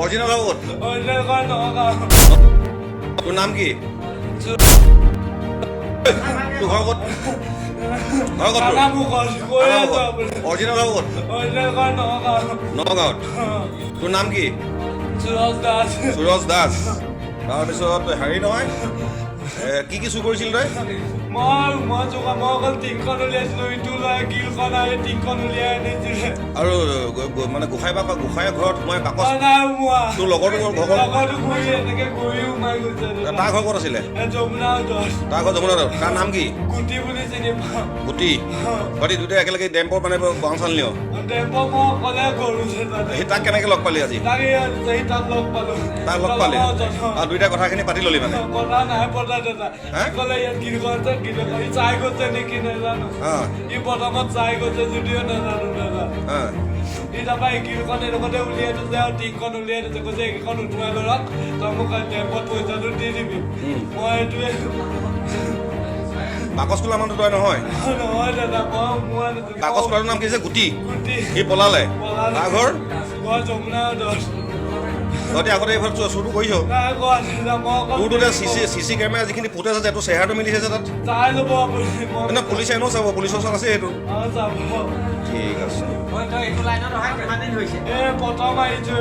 Original ঘৰ ক'ত? Original ঘৰ নগাঁও। তোৰ নাম কি? তোৰ ঘৰ ক'ত? ঘৰ ক'ত? অৰিজিনেল ঘৰ ক'ত? অৰিজিনেল ঘৰ নগাঁও। নগাঁৱত। তোৰ নাম কি? সুৰজ দাস। সুৰজ দাস। তাৰপিছত হেৰি নহয় কি চুৰ কৰিছিল তই? মই অকল টিংখন উলিয়াইছিলো, ইটো লয় গিলখন আৰু টিংখন উলিয়াই আনিছিলে। আৰু মানে গোসাঁই ঘৰত সোমাই বাকচ তোৰ লগৰটো ঘূৰি এনেকে ঘূৰি সোমাই গৈছে। তাৰ ঘৰ ক'ত আছিলে? যমুনা দহ। তাৰ ঘৰ যমুনা দহ। তাৰ নাম কি? গুটি বুলি চিনি পাওঁ। গুটি। গুটি দুটাই একেলগে ডেম্পৰ মানে বাউন্স আনিলি? ডেম্পৰ মই অকলে গ'লো। সি তাক কেনেকে লগ পালি আজি? তাক লগ পালো। তাক লগ পালি আৰু দুইটা কথাখিনি পাতি ললি মানে? কথা নাই পতা দাদা। ক'লে ইয়াত গিলখনতে গিলখন চাই গৈছে নেকি নাজানো। ই প্ৰথমত চাই গৈছে যদিও নাজানো দাদা। ই তাৰপৰা গিলখন এনেকুৱাতে উলিয়াই দিছে আৰু টিংখন উলিয়াই দিছে, কৈছে এইকেইখন উঠোৱাই লওক, তই মোক ডেম্পত পইচাটো দি দিবি। মই এইটোৱে বাকচ খোলা মানুহটো তই নহয়? নহয় দাদা, মই বাকচ খোলাৰ নাম কি? গুটি। গুটি। সি পলালে? তাৰ ঘৰ? ঘৰ যমুনা দহ। তহঁতি আগতে এইফালে চুৰটো কৰিছ? তোৰতো চিচি কেমেৰা যিখিনি ফুটেজ আছে তোৰ চেহেৰাটো মিলিছে যে তাত? চাই ল'ব আপুনি। মানে পুলিচে এনেও চাব, পুলিচৰ ওচৰত আছে সেইটো। ঠিক আছে। প্ৰথম আহিছো।